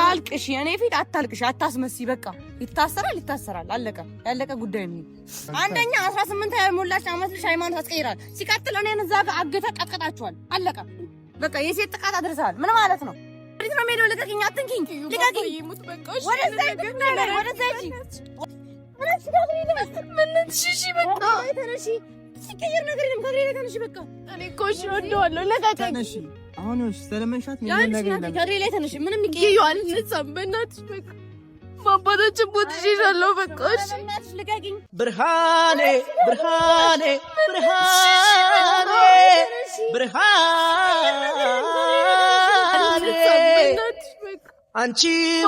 አታልቅሽ፣ የኔ ፊት አታልቅሽ፣ አታስመስይ። በቃ ይታሰራል። ያለቀ ጉዳይ ነው። አንደኛ 18 ያልሞላች አመት ልጅ ሃይማኖት አስቀይራል። ሲቀጥል እኔን እዛ ጋር አግተህ ቀጥቅጣችኋል። አለቀ በቃ። የሴት ጥቃት አድርሰሃል። ምን ማለት ነው? እንዴት ነው ሜዶ? ልቀቂኝ፣ አትንኪኝ፣ ልቀቂኝ። ወደዛ ሲቀየር ነገር የለም። ከግሬ ላይ ተነሺ። በቃ እኔ እኮ እሺ ወደዋለሁ። ለቀቀኝ። አሁን ስለመንሻት ምን ነገር የለም። ከግሬ ላይ ተነሺ። ምንም ይቀየው አልነሳም። በእናትሽ በቃ ማባታችን ቦት ይሻለው። በቃ እሺ ልቀቂኝ። ብርሃኔ አንቺ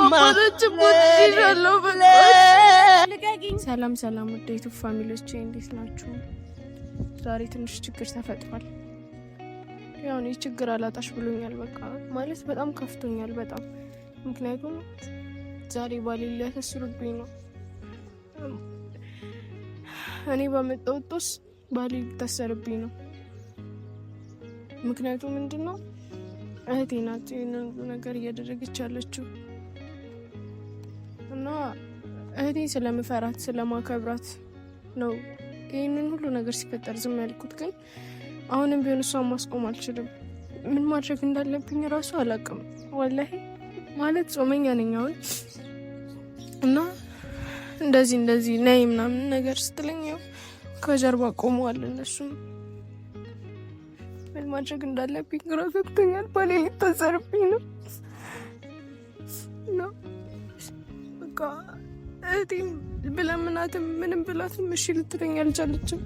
ማባታችን ቦት ይሻለው። በቃ ልቀቂኝ። ሰላም ውድ የዩቲዩብ ፋሚሊዎች እንዴት ናችሁ? ዛሬ ትንሽ ችግር ተፈጥሯል። ያው እኔ ችግር አላጣሽ ብሎኛል። በቃ ማለት በጣም ከፍቶኛል በጣም። ምክንያቱም ዛሬ ባሌ ሊያሳስሩብኝ ነው። እኔ ባመጣሁት ጦስ ባሌ ሊታሰርብኝ ነው። ምክንያቱም ምንድነው እህቴ ናት ይሄንን ነገር እያደረገች ያለችው እና እህቴ ስለምፈራት ስለማከብራት ነው ይሄንን ሁሉ ነገር ሲፈጠር ዝም ያልኩት። ግን አሁንም ቢሆን እሷን ማስቆም አልችልም። ምን ማድረግ እንዳለብኝ ራሱ አላውቅም። ወላሂ ማለት ጾመኛ ነኝ አሁን እና እንደዚህ ነይ ምናምን ነገር ስትለኝ ያው ከጀርባ ቆመዋል እነሱም። ምን ማድረግ እንዳለብኝ ግራ ገብቶኛል። ባሌ ሊታሰርብኝ ነው እና በቃ እህቴም ብለምናትም ምንም ብላትም እሺ ልትለኝ አልቻለችም።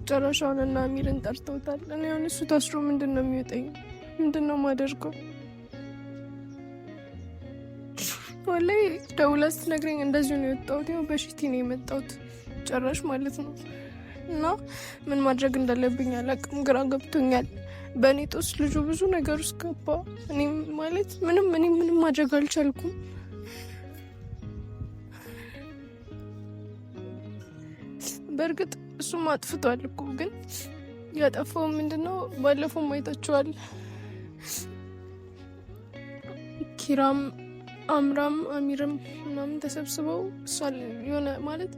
ጨረሻውንና አሚርን ጠርተውታል። እኔ አሁን እሱ ታስሮ ምንድን ነው የሚወጣኝ? ምንድን ነው የማደርገው? ወላሂ ደውላ ስትነግረኝ እንደዚሁ ነው የወጣሁት። ያው በሽቲ ነው የመጣሁት ጨራሽ ማለት ነው። እና ምን ማድረግ እንዳለብኝ አላውቅም። ግራ ገብቶኛል። በእኔ ጦስ ልጁ ብዙ ነገር ውስጥ ገባ። እኔም ማለት ምንም ማድረግ አልቻልኩም። በእርግጥ እሱም አጥፍቷል እኮ ግን ያጠፋው ምንድነው? ባለፈው ማይታችኋል። ኪራም አምራም አሚርም ምናምን ተሰብስበው እሷን የሆነ ማለት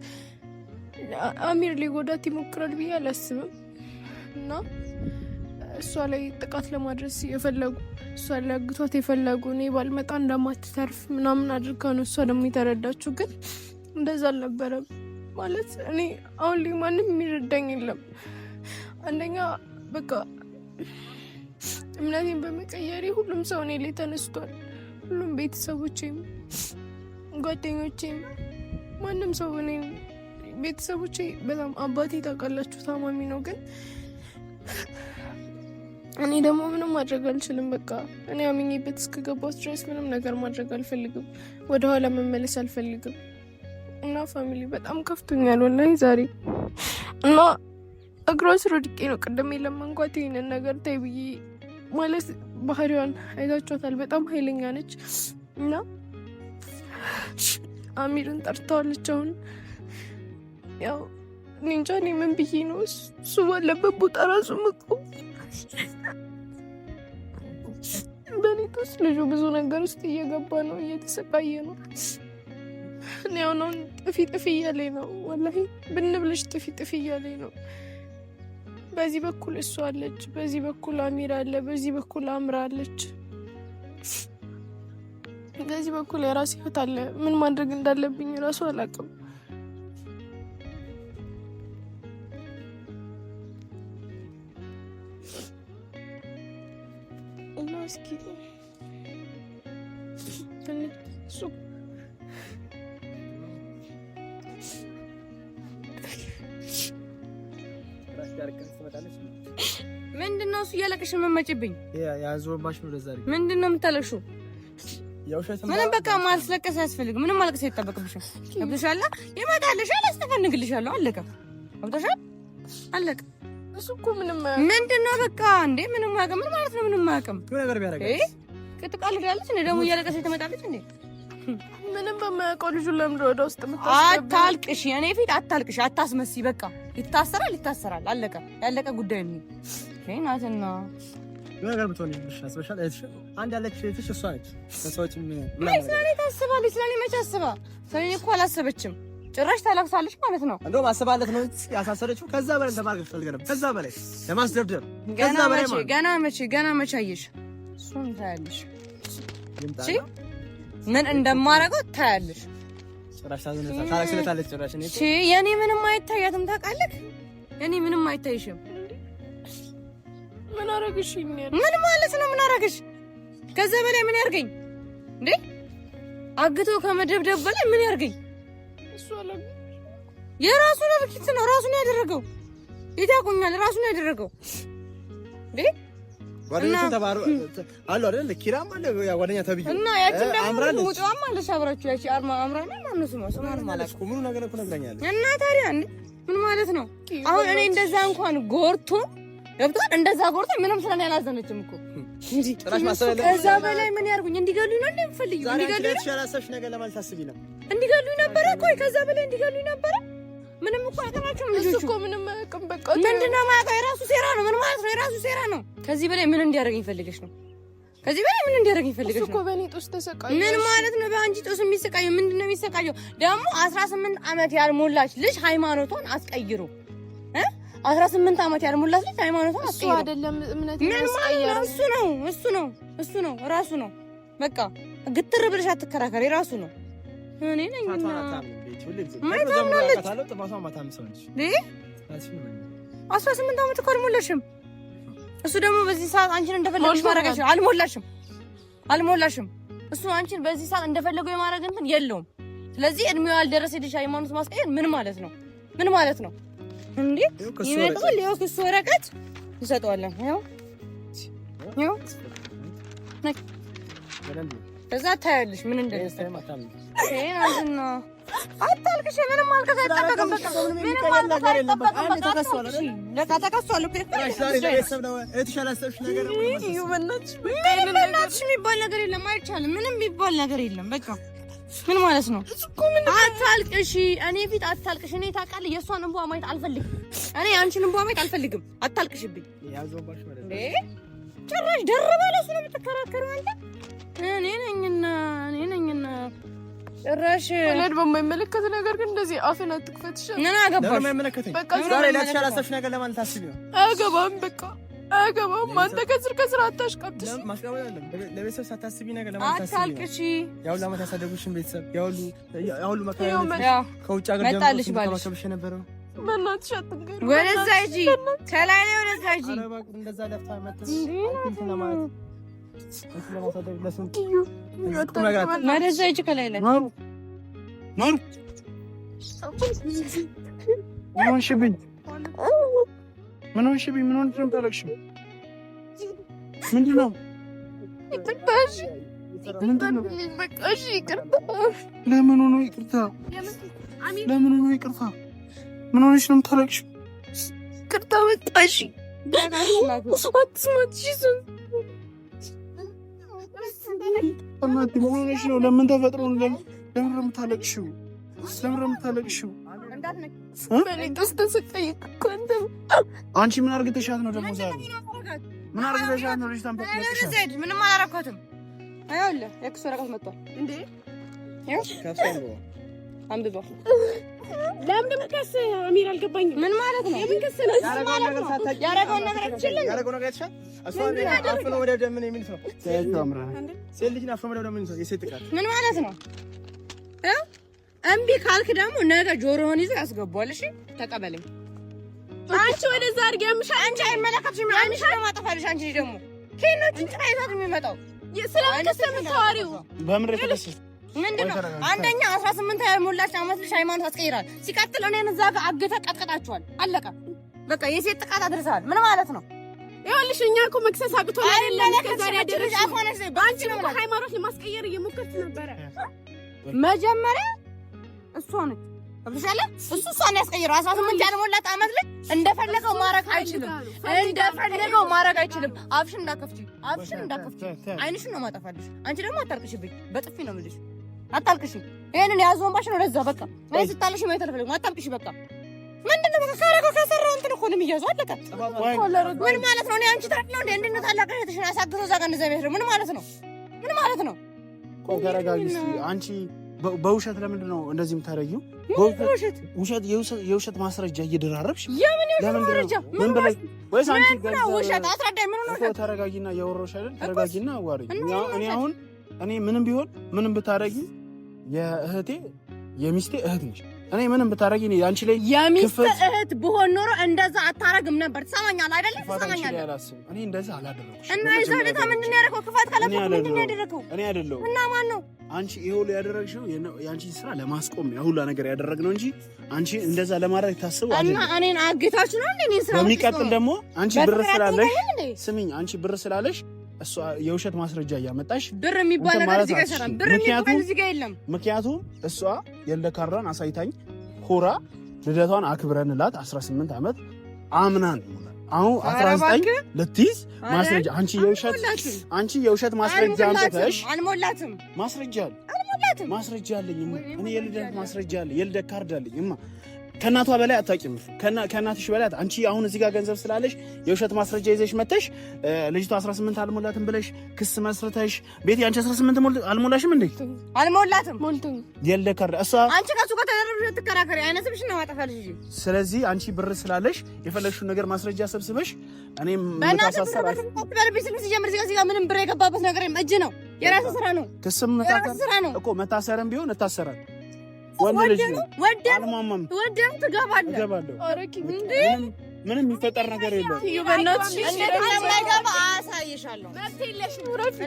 አሚር ሊጎዳት ይሞክራል ብዬ አላስብም እና እሷ ላይ ጥቃት ለማድረስ የፈለጉ እሷን ሊያግቷት የፈለጉ እኔ ባልመጣ እንደማትተርፍ ምናምን አድርጋ ነው እሷ ደግሞ የተረዳችው። ግን እንደዛ አልነበረም። ማለት እኔ አሁን ላይ ማንም የሚረዳኝ የለም። አንደኛ በቃ እምነቴን በመቀየሬ ሁሉም ሰው እኔ ላይ ተነስቷል። ሁሉም ቤተሰቦቼም ጓደኞቼም ማንም ሰው እኔ ቤተሰቦቼ በጣም አባቴ ታውቃላችሁ ታማሚ ነው። ግን እኔ ደግሞ ምንም ማድረግ አልችልም። በቃ እኔ አምኜበት እስከገባሁት ድረስ ምንም ነገር ማድረግ አልፈልግም። ወደኋላ መመለስ አልፈልግም። እና ፋሚሊ በጣም ከፍቶኛል ወላሂ ዛሬ እና እግሯ ስር ወድቄ ነው ቅድም የለመንኳት ይሄንን ነገር ታይ ብዬ። ማለት ባህሪዋን አይታችኋታል። በጣም ኃይለኛ ነች እና አሚርን ጠርተዋለች። አሁን ያው እንጃ እኔ ምን ብዬ ነው እሱ ባለበት ቦታ ራሱ መቆም በእኔ ጦስ ልጁ ብዙ ነገር ውስጥ እየገባ ነው፣ እየተሰቃየ ነው። እኔ አሁን ጥፊ እያለኝ ነው ወላሂ ብንብልሽ ጥፊ እያለኝ ነው። በዚህ በኩል እሷ አለች፣ በዚህ በኩል አሚር አለ፣ በዚህ በኩል አምራ አለች፣ በዚህ በኩል የራሴ ህይወት አለ። ምን ማድረግ እንዳለብኝ ራሱ አላውቅም። እና እስኪ እሱ ምንድነው እሱ እያለቀሽ የምትመጪብኝ? ያዞርባሽ ነው ለዛሬ። ምንድነው የምታለቅሽው? ምንም በቃ ማስለቀስ አያስፈልግም። ምንም ማልቀስ አይጠበቅብሽም። ገብቶሻል? ይመጣልሻል፣ አስተፈንግልሻለሁ። አለቀ። ገብቶሻል? አለቀ። እሱ እኮ ምንም ምንድነው በቃ እንዴ ምንም አያውቅም። ምን ማለት ነው ምንም አያውቅም? ነገር ቢያደርግ ቅጥቃልዳለች እንዴ ደግሞ እያለቀሰች ትመጣለች እንዴ? ምንም በማያውቀው ልጁን ለምንድን ወደ ውስጥ አታልቅሽ፣ የኔ ፊት አታልቅሽ፣ አታስመስይ። በቃ ይታሰራል። አለቀ። ያለቀ ጉዳይ ነው። ናትና ነገር ብትሆን ይልሻል ስፔሻል አንድ ያለች እህትሽ እሷ ነች። ሰዎች ምን ስለኔ ታስባለች? ስለኔ መች አስባ? ስለኔ እኮ አላሰበችም። ጭራሽ ታለቅሳለች ማለት ነው። እንደውም አስባለት ነው ያሳሰረችው። ከዛ በላይ ተማርገሽ ፈልገንም ከዛ በላይ ለማስደብደብ ገና መቼ አየሽ? እሱን ታያለሽ። እሺ ምን እንደማረገው ታያለሽ። ጭራሽ ታለቅስለታለች። ጭራሽ እኔ የኔ ምንም አይታያትም ታውቃለህ? የኔ ምንም አይታይሽም። ምን አረግሽ? ምን ማለት ነው? ምን አረግሽ? ከዛ በላይ ምን ያርገኝ እንዴ? አግቶ ከመደብደብ በላይ ምን ያርገኝ? እሱ አለ የራሱ ድርጊት ነው። ራሱን ያደረገው ይታቁኛል። ራሱን ያደረገው እንዴ ጓደኞቹ ተባሩ አሉ አይደል? ኪራም አለ ያ ጓደኛ ተብዩ እና ያቺን ደግሞ ሙጫም አለሽ አብራችሁ ያቺ አምራና ማነው ስሟ ማለት ነው። ምኑ ነገር እኮ ነግረኛለች። እና ታዲያ ምን ማለት ነው? አሁን እኔ እንደዛ እንኳን ጎርቶ ገብቷል። እንደዛ ጎርቶ ምንም ስለኔ አላዘነችም እኮ እንዴ። ጭራሽ ማሰለ ከዛ በላይ ምን ያርጉኝ? እንዲገሉኝ ነው እንደምፈልግ እንዲገሉኝ ነው። ያላሰብሽ ነገር ለማለት ታስቢ ነው። እንዲገሉኝ ነበር እኮ ከዛ በላይ እንዲገሉኝ ነበር። ምንም እኮ አያውቅም ልጆቹ እኮ ምንም አያውቅም። በቃ ምንድነው የማያውቀው? የራሱ ሴራ ነው። ምን ማለት ነው? የራሱ ሴራ ነው። ከዚህ በላይ ምን እንዲያደርገኝ ፈልገሽ ነው? ከዚህ በላይ ምን እንዲያደርገኝ ፈልገሽ ነው? እኮ በእኔ ጦስ ተሰቃየ። ምን ማለት ነው? በአንቺ ጦስ የሚሰቃየው ምንድነው? የሚሰቃየው ደግሞ 18 ዓመት ያልሞላች ልጅ ሃይማኖቷን አስቀይሩ 18 ዓመት ያልሞላች ልጅ ሃይማኖቷን አስቀይሩ። እሱ አይደለም እምነት ያስቀየረ እሱ ነው ራሱ ነው። በቃ ግትር ብለሽ አትከራከሪ። ራሱ ነው። እኔ ነኝ ምን ታምናለች? 18 ዓመት እኮ አልሞላሽም። እሱ ደግሞ በዚህ ሰዓት አንቺን እንደፈለገሽ ማድረግ አይችልም። አልሞላሽም። እሱ አንቺን በዚህ ሰዓት እንደፈለገው የማድረግ እንትን የለውም። ስለዚህ እድሜው ያልደረሰ ልጅ ሃይማኖት ማስቀየር ምን ማለት ነው? ምን ማለት ነው እንዴ? ይመጣል። ይኸው ክሱ ወረቀት እንሰጠዋለን። ይኸው ከዛ ታያለሽ ምን እንደሚሰማ ታምኝ አታልቅሽ። ምንም ማልቀስ አይጠበቅም። በቃ ምንም ማልቀስ አይጠበቅም። በቃ ተከሷል እኮ የሚባል ነገር የለም። አይቻልም። ምንም የሚባል ነገር የለም። በቃ ምን ማለት ነው? አታልቅሽ። እኔ ፊት አታልቅሽ። እኔ ታውቃለህ፣ የእሷን እንባ ማየት አልፈልግም። እኔ አንቺን እንባ ማየት አልፈልግም። አታልቅሽብኝ። ጭራሽ ደርባ ለእሱ ነው የምትከራከረው አንተ። እኔ ነኝና ጭራሽ ወለድ በማይመለከት ነገር ግን እንደዚህ አፍን አትክፈት። ምን አገባሽ? በቃ ዛሬ ላልሻላሰብሽ ነገር ለማለት ታስቢ ነው። አገባም በቃ አገባም። አንተ ከስር አታሽቃብጥሽ። ማሽቃበጥ አይደለም። ለቤተሰብ ሳታስቢ ነገር ለማለት ታስቢ ነው። አታልቅሽ። ያው ለማለት ያሳደጉሽን ቤተሰብ ያው መከራ ከውጭ ሀገር መጣልሽ ባልሽ ነው። በእናትሽ አትንገሪ። ወደዛ ሂጂ፣ ከላይ ላይ ወደዛ ሂጂ። እንደዛ ለፍታ መጥተሽ አንቺን ለማለት ለማሳደግ ለስንት ወደዛ ሂጂ፣ ከላይ ላይ ማሩ ምን ሆንሽብኝ? ምን ሆንሽብኝ? ምን ሆንሽ? ታለቅሽ? ምንድን ነው? ይቅርታሽ በቃሽ። ይቅርታ። ለምን ሆኖ ይቅርታ? ለምን ሆኖ ይቅርታ? ምን ሆነሽ ነው የምታለቅሽው? ይቅርታ በቃሽ። እናቴ ምን ሆነሽ ነው? ለምን ተፈጥሮ ነው? ለምን ነው የምታለቅሽው? ለምን ነው የምታለቅሽው? አንቺ ምን አርግተሻት ነው ደግሞ ዛሬ? ምን አርግተሻት ነው? ልጅ ታምጣለሽ? ምንም አላረኳትም። አይደለ የክስ ወረቀት መጥቷል እንዴ? አንብባ። ለምን ከስ አሚር አልገባኝም። ምን ማለት ነው? የምን ከስ ነው? ያረጋውን ነገር አይችልም። ያረጋውን ነገር አይቻል አስዋን አፍኖ ወደ ደምን የሚል ሰው ሴት ልጅ አፍኖ ወደ ደምን ሰው የሴት ጥቃት ምን ማለት ነው? እምቢ ካልክ ደግሞ ነገ ጆሮህን ይዘህ ያስገባዋል። እሺ ተቀበለኝ። አንቺ ወደዛ አድርጊ። አንቺ አይመለከትሽም። አንቺ ለማጠፋልሽ አንቺ ደግሞ ከነጭ እንትና ይዛት የሚመጣው ስለምታወሪው በምን ረፈለሽ? ምንድነው? አንደኛ 18 ያልሞላች ዓመት ልጅ ሃይማኖት አስቀይራል። ሲቀጥል እኔን እዛ ጋር አግተህ ቀጥቅጣችኋል። አለቀ በቃ። የሴት ጥቃት አድርሰሃል። ምን ማለት ነው? ይኸውልሽ እኛ እኮ መክሰስ አቅቶን አይደለም ከዛሬ ያደረሽ ባንቺ ነው ሃይማኖት ለማስቀየር እየሞከርሽ ነበረ። መጀመሪያ እሷ ነች አብሻለ እሷን ያስቀይረው 18 ያልሞላት ዓመት ልጅ እንደፈለገው ማረግ አይችልም። አፍሽን እንዳከፍቺ አይንሽን ነው ማጠፋልሽ። አንቺ ደግሞ አታልቅሽብኝ። በጥፊ ነው የምልሽ። አታልቅሽ። ይሄንን ያዘውን ባሽ ነው ለዛ በቃ ወይ ስታልሽ ማየት አልፈልግም። አታልቅሽ በቃ ምንድነው በካረገው ከሰራው እንትን እኮ ነው የሚያዘው አለቀ ምን ማለት ነው እኔ አንቺ ታጥነው እንደ ታላቀ እህትሽን አሳግቶ እዛ ጋር እንደዛ ቤት ምን ማለት ነው ተረጋጊ እስኪ አንቺ በውሸት ለምንድን ነው እንደዚህ የምታደርጊው የውሸት ማስረጃ እየደራረብሽ ለምን ማስረጃ ምን ብለሽ ወይስ አንቺ ውሸት አስረዳኝ ምን ነው እኮ ተረጋጊና ያወራሽ አይደል ተረጋጊና አዋሪ እኔ ምንም ቢሆን ምንም ብታረጊ የእህቴ የሚስቴ እህት ነሽ እኔ ምንም ብታረጊ እኔ አንቺ ላይ የሚስቴ እህት ብሆን ኖሮ እንደዛ አታረግም ነበር ትሰማኛለህ አይደል ትሰማኛለህ እኔ እንደዛ አላደረኩሽ እና ይዘለታ ምንድን ያደረከው ክፋት ካለፈ ምንድን ያደረከው እኔ አይደለሁም እና ማን ነው አንቺ ይሄው ላይ ያደረግሽው የአንቺ ስራ ለማስቆም ነው ሁሉ ነገር ያደረግነው እንጂ አንቺ እንደዛ ለማድረግ ታስበው አይደል እና እኔን አግታችሁ ነው እንዴ ስራ በሚቀጥል ደግሞ አንቺ ብር ስላለሽ ስሚኝ አንቺ ብር ስላለሽ እሷ የውሸት ማስረጃ እያመጣሽ ብር የሚባል ነገር እዚህ ጋር ሰራም ብር የሚባል እዚህ ጋር የለም ምክንያቱም እሷ የልደካራን አሳይታኝ ኮራ ልደቷን አክብረንላት 18 ዓመት አምናን አሁን 19 ልትይዝ ማስረጃ አንቺ የውሸት ማስረጃ አንተሽ አልሞላትም ማስረጃ አለኝ እኔ የልደት ማስረጃ አለኝ የልደት ካርድ አለኝ ከእናቷ በላይ አታውቂም ከእናትሽ በላይ አንቺ አሁን እዚህ ጋር ገንዘብ ስላለሽ የውሸት ማስረጃ ይዘሽ መተሽ ልጅቷ 18 አልሞላትም ብለሽ ክስ መስርተሽ ቤት ያንቺ 18 አልሞላሽም እንዴ አልሞላትም የልደት ካርድ እሷ አንቺ ከሱ ጋር ተደረብሽ ተከራከሪ አይነስብሽ ነው ማጠፋልሽ ስለዚህ አንቺ ብር ስላለሽ የፈለግሽው ነገር ማስረጃ ሰብስበሽ እኔም መታሰር በቢዝነስ ጀምር እዚህ ጋር ምንም ብር የገባበት ነገር እጅ ነው የራስ ስራ ነው ክስም እኮ መታሰርም ቢሆን እታሰራል ወንድ ልጅ ነው አልማማም ወደም ትገባለህ አረኪ ምንም የሚፈጠር ነገር የለም ይበናትሽ እንዴት እንደማይገባ አሳይሻለሁ መጥተልሽ ሙረፍ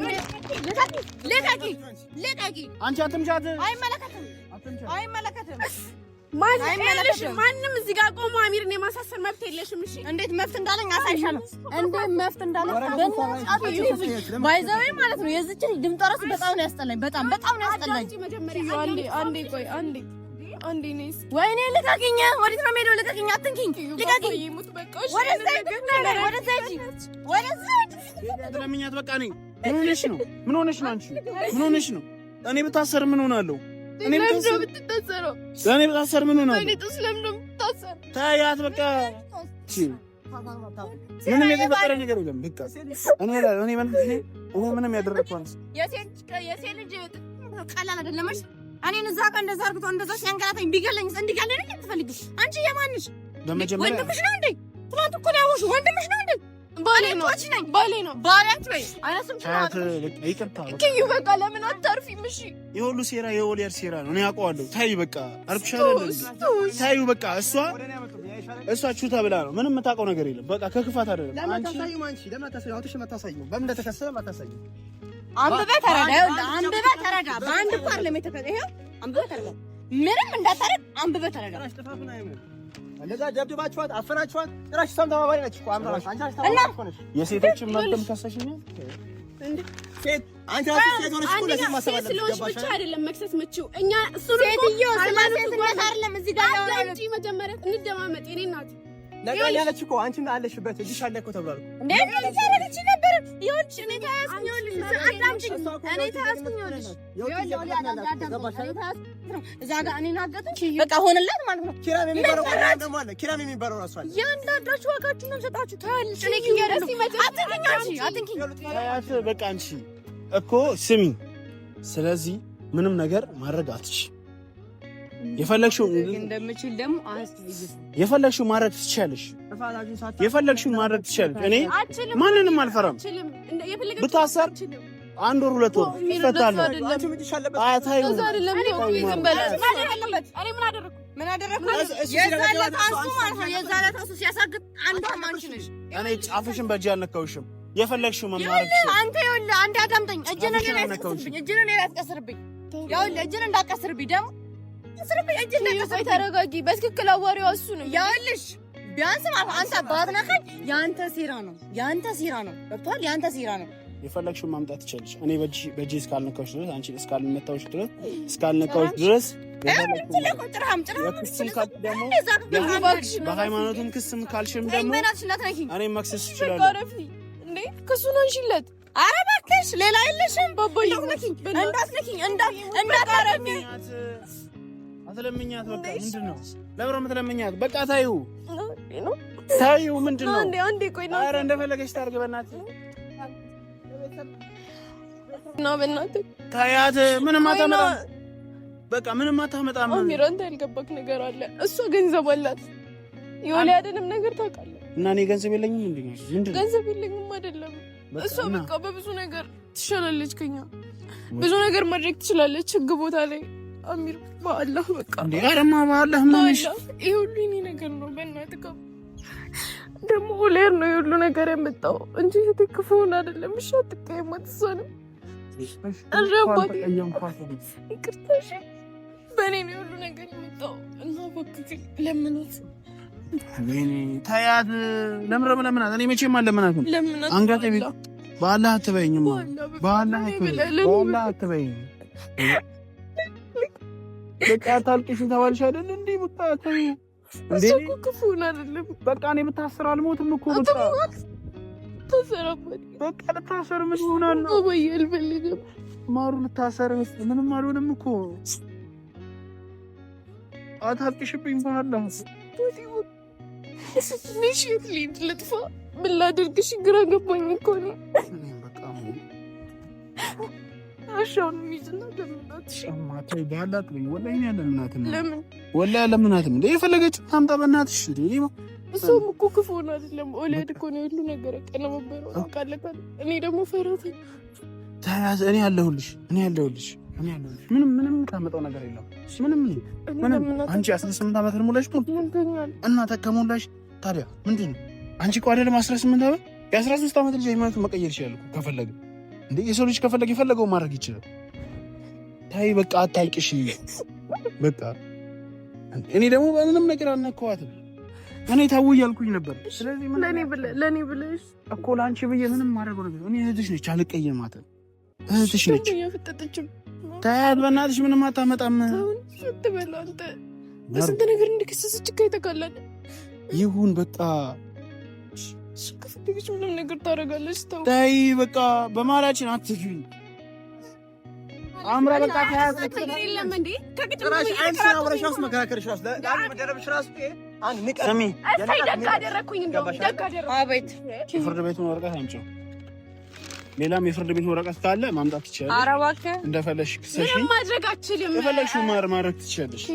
ለቃቂ አንቺ አትምጫት አይመለከትም ማንም እዚህ ጋር ቆሞ አሚርን የማሳሰር መብት የለሽም እሺ እንዴት መብት እንዳለኝ አሳይሻለሁ እንዴት መብት እንዳለኝ ባይዘው ማለት ነው የዚች ድምጧ ራሱ በጣም ነው ያስጠላኝ በጣም ነው ያስጠላኝ አንዴ ነይስ ወይኔ ልቀቂኝ ወዴት ነው የምሄደው ልቀቂኝ አትንኪኝ ልቀቂኝ ወደ ለምኛት በቃ ነኝ ምን ሆነሽ ነው አንቺ ምን ሆነሽ ነው እኔ ብታሰር ምን ሆናለሁ እኔ ብታሰር ምን ሆናለሁ ታያት በቃ ምንም የተፈጠረ ነገር የለም በቃ እኔ ምንም ያደረግኳት የሴት ልጅ ቀላል አይደለም እኔን እዛ ጋር እንደዛ አርግቶ እንደዛ ሲያንገላታኝ ቢገለኝ እንዲገለኝ ነው የምትፈልጊው አንቺ የማንሽ በመጀመሪያ ወንድምሽ ነው እንዴ ትናንት እኮ ያውሽ ወንድምሽ ነው እንዴ ባሌ ነው ባሪያት ወይ አይነስም ይቅርታ እኪዩ በቃ ለምን አታርፊም እሺ የሁሉ ሴራ የወሊያር ሴራ ነው እኔ አውቀዋለሁ ታይ በቃ አልኩሻለሁ ታዩ በቃ እሷ ቹታ ብላ ነው ምንም የምታውቀው ነገር የለም በቃ ከክፋት አይደለም አንቺ ለምን አታሳዩ በምን እንደተከሰለ ማታሳዩ አንብበህ ተረዳ በአንድ ፓርላማ ይሄው አንብበህ ተረዳ ምንም እንዳታረግ አንብበህ ተረዳ እንደዛ ደብድባችኋት አፈናችኋት ጭራሽ እሷም ተባባሪ ነች እኮ አምራሽ አንቺ አስተባባሪ የሴቶችን መብትም ከሰሽኝ ሴት አንቺ ሴት ሆነሽ እኮ ለዚህ ማሰብ አለብሽ ስለሆንሽ ብቻ አይደለም መክሰስ ምችው እኛ እሱ ሴትዮ ስለሴትነት አይደለም እዚህ ጋር አንቺ መጀመሪያ እንደማመጥ የኔ እናት ነገር ያለች እኮ አንቺም አለሽበት እጅሽ አለ እኮ ተብሏል እንዴ ልጅ ነበር ይኸውልሽ እኔ ታያስኝ አዳምጪኝ እኔ ታያስኝ እዛ ጋር እኔ ናገጥኩ በቃ ሆነላት ማለት ነው ኪራም የሚባለው ደግሞ አለ ኪራም የሚባለው ራሱ አለ ያንዳንዳችሁ ዋጋችሁ ነው ሰጣችሁ ታያለሽ እኔ ኪያደስ አትንኪኝ ታያት በቃ አንቺ እኮ ስሚ ስለዚህ ምንም ነገር ማድረግ አትችይ የፈለግሽው እንደምችል ደግሞ የፈለግሽው ማድረግ ትችያለሽ የፈለግሽው ማድረግ ትችያለሽ እኔ ማንንም አልፈራም ብታሰር 1 ወር 2 ወር ይፈታል አንቺ ምን ይሻለበት አታዩ ምን አደረኩ የዛለት አሱ ማለት ነው የዛለት አሱ ሲያሳግጥ አንዷ ማንቺ ነሽ እኔ ጫፍሽን በእጅ አልነካውሽም የፈለግሽው መማር አንተ ይኸውልህ አንተ አዳምጠኝ እጅን እኔ ላይ አትቀስርብኝ ይኸውልህ እጅን እንዳትቀስርብኝ ደግሞ ተረጋጊ በትክክል አዋሪው እሱ ነው ያልሽ ቢያንስ ማለት አንተ ባትነካኝ ያንተ ሴራ ነው ገብቷል ያንተ ሴራ ነው የፈለግሽው ማምጣት ትችላለሽ እኔ በእጅ እስካልነካውሽ ድረስ አንቺ እስካልነካውሽ ድረስ በሃይማኖትም ክስም ካልሽም ደግሞ እኔ መክሰስ እችላለሁ እንዴ ክሱን አንሺለት ኧረ እባክሽ ሌላ የለሽም ባባዬ እንዳትነኪኝ አትለምኛት። በቃ ምንድነው? ለብሮ የምትለምኛት? በቃ ታዩ ታዩ ምንድነው? አንዴ ቆይ ነው። ኧረ እንደፈለገች ታርግ። በእናትህ ታያት። ምንም አታመጣም። በቃ ምንም አታመጣም። አሚር አንተ ያልገባክ ነገር አለ። እሷ ገንዘብ አላት። የወላደንም ነገር ታውቃለህ። እና እኔ ገንዘብ የለኝም እንዴ? ምንድነው? ገንዘብ የለኝም አይደለም። እሷ በቃ በብዙ ነገር ትሻላለች ከኛ። ብዙ ነገር ማድረግ ትችላለች። ህግ ቦታ ላይ አሚር በአላህ በቃ እንዴ አረማ በአላህ ምንሽ ይሄ ሁሉ እኔ ነገር ነው። በእናትህ ጋር ደግሞ ኦሌር ነው የሁሉ ነገር የመጣው እንጂ እህቴ ክፉን አይደለም። እሺ አትቀየማት። እሷንም ይቅርታ እሺ። በእኔ ነው የሁሉ ነገር የመጣው እና በቃ ለምኑት። ወይኔ ታያት። ለምናት እኔ መቼም አለምናትም። አንጋጤ ቢላ በአላህ አትበይኝም። በአላህ አትበይኝ። በቃ ታልቅሽ ተባልሽ አይደል እንዴ? በቃ ተይ እንዴ እኮ ክፉን አይደለም። በቃ እኔ ብታሰር አልሞትም እኮ በቃ ታሰረበት። በቃ ልታሰር ምን ሆናል ነው? ወይ አልፈልግም። ማሩ ልታሰር ምንም አልሆነም እኮ አታልቅሽብኝ። በአላህ ንሽት ሊድ ልጥፋ ምን ላድርግሽ? ግራ ገባኝ እኮ ነው። በቃ አሻውን ሚዝና ለምናትሽ ማታይ ባላት ወይ ወላሂ ያለምናት ነው። ለምን ወላሂ ያለምናት እንዴ? የፈለገች ታምጣ በእናትሽ እንዴ። እሱም እኮ ክፉ ነው አይደለም። ኦሌድ እኮ ነው ሁሉ ነገር ቀለመበረው አውቃለሁ። እኔ ደግሞ ፈራት ታያዝ። እኔ ያለሁልሽ ምንም ታመጣው ነገር የለም። ምንም አንቺ 18 ዓመት ሙላሽ እና ተከሞላሽ። ታዲያ ምንድነው? አንቺ እኮ አይደለም 18 ዓመት የ13 ዓመት ልጅ ሃይማኖቱን መቀየር ይችላል እኮ ከፈለገ። እንዴ የሰው ልጅ ከፈለገ የፈለገው ማድረግ ይችላል። ታይ በቃ አታልቅሽ። በቃ እኔ ደግሞ ምንም ነገር አልነካዋትም። እኔ ታው እያልኩኝ ነበር። ስለዚህ ለኔ ብለሽ እኮ ለአንቺ ብዬ ምንም ማድረግ ነገር እኔ እህትሽ ነች፣ አልቀየማትም። እህትሽ ነች። ታያት በእናትሽ ምንም አታመጣም። ትበላ አንተ በስንት ነገር እንድከሰስች ከይተካላል። ይሁን በቃ ከፈለገች ምንም ነገር ታደርጋለች። ታይ በቃ በማላችን አትግቢ። አምራ በቃ ታያት ነገር የለም እንዴ? ከቅጥራሽ አንቺ አብረሽ ራስ መከራከርሽ ራስ ለዳን መደረብሽ ራስ አንድ ንቀት ሰሚ እሰይ ደግ አደረኩኝ። እንደው ደግ አደረኩኝ። አቤት የፍርድ ቤቱን ወረቀት አምጪው። ሌላም የፍርድ ቤት ወረቀት ካለ ማምጣት ትችላለሽ። ኧረ እባክህ እንደፈለሽ ክሰሽ ምንም ማድረግ አትችልም። እንደፈለግሽ ማድረግ ትችላለሽ።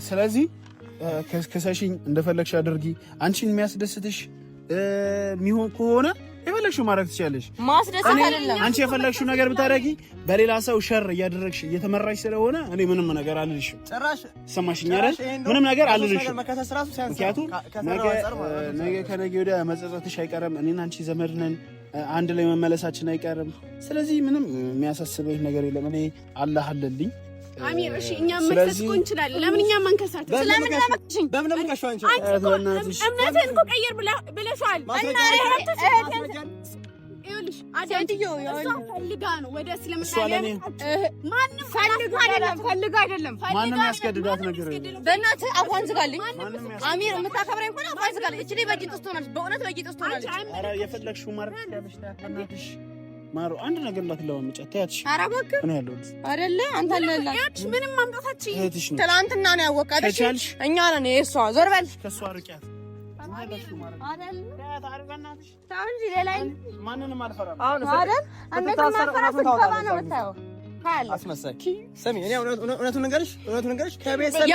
ስለዚህ ክሰሽኝ፣ እንደፈለግሽ አድርጊ። አንቺን የሚያስደስትሽ የሚሆን ከሆነ የፈለግሽው ማድረግ ትችላለሽ። ማስደሰት አይደለም። አንቺ የፈለግሽው ነገር ብታደርጊ በሌላ ሰው ሸር እያደረግሽ እየተመራሽ ስለሆነ እኔ ምንም ነገር አልልሽም። ጭራሽ ሰማሽኝ አይደል? ምንም ነገር አልልሽም። ምክንያቱም ነገ ከነገ ወዲያ መጸጸትሽ አይቀርም። እኔና አንቺ ዘመድ ነን፣ አንድ ላይ መመለሳችን አይቀርም። ስለዚህ ምንም የሚያሳስበኝ ነገር የለም። እኔ አላህ አለልኝ። አሚር እሺ፣ እኛም መክሰስ እኮ እንችላለን። ለምን እኛም መንከሳት? ስለምን ለማክሽኝ? በምን ለምከሽው? አንቺ እምነትህን እኮ ቀይር ብለሻል። እና ይኸውልሽ አዳንትዮ ፈልጋ ነው ወደ እስልምና ማንም ፈልጋ አይደለም። ማንም ያስገድዳት ነገር የለም። በእናትህ አፏን ዝጋልኝ። አሚር የምታከብረኝ እንኳን አፏን ዝጋልኝ። እቺ ላይ በእጅ ጥስት ሆናለች። በእውነት በእጅ ጥስት ሆናለች። ኧረ የፈለግሽው ማድረግ ትችያለሽ። በእናትሽ ማሩ አንድ ነገር እንዳትለዋመጪ። ታያትሽ ኧረ እባክህ እኔ ያለሁት አይደለ አንተ አለላ ምንም ማምጣታችን እህትሽ ነው። ትናንትና ነው ያወቃት። ከቻልሽ እኛ ነን የእሷ። ዞር በል ከእሷ ርቂያት። ማንንም አልፈራም። አስመሳይ ስሚ፣ እኔ እውነቱን ንገርሽ ከቤተሰብ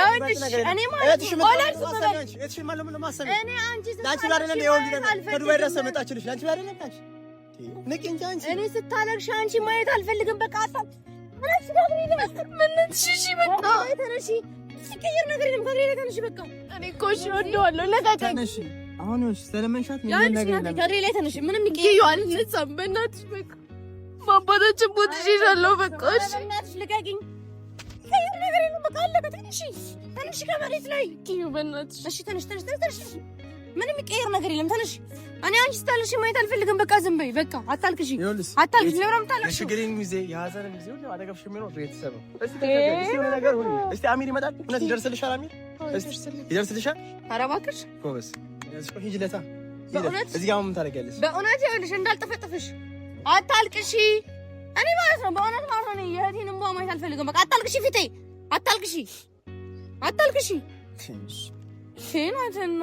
እኔ ስታለቅሽ አንቺ ማየት አልፈልግም። በቃ ሲቀየር ነገር የለም። ከሌለ ተነሽ በቃ። እኔ እኮ እሺ እወደዋለሁ። ለቀቀኝ። አሁን ስለመንሻት ከሌለ ተነሽ። ምንም ይዋል ልጻም በእናትሽ በቃ ማባታችን ቦት ይሻለው በቃ እሺ፣ በእናትሽ ልቀቂኝ። ሲቀየር ነገር የለም። በቃ አለቀ። ተነሽ ከመሬት ላይ በእናትሽ። እሺ ተነሽ። ምንም የሚቀየር ነገር የለም። ተነሽ። እኔ አንቺ ስታለቅሽ ማየት አልፈልግም። በቃ ዝም በይ። በቃ አታልቅሽ። ለምን ታለቅሽ? የችግሬን ጊዜ የሀዘንን ጊዜ ሁሉ አጠገብሽ የሚኖር ቤተሰብ ነው። እስቲ አሚር ይመጣል። እውነት ይደርስልሻል? አሚር ይደርስልሻል? ኧረ እባክሽ ጎበዝ። ሂጅለታ እዚህ ጋር ምን ታደርጊያለሽ? በእውነት ይኸውልሽ እንዳልጠፈጥፍሽ አታልቅሺ። እኔ ማለት ነው በእውነት ማለት ነው የእህቴን እንባ ማየት አልፈልግም። በቃ አታልቅሺ። ፊቴ አታልቅሺ። አታልቅሺ። ፌናትና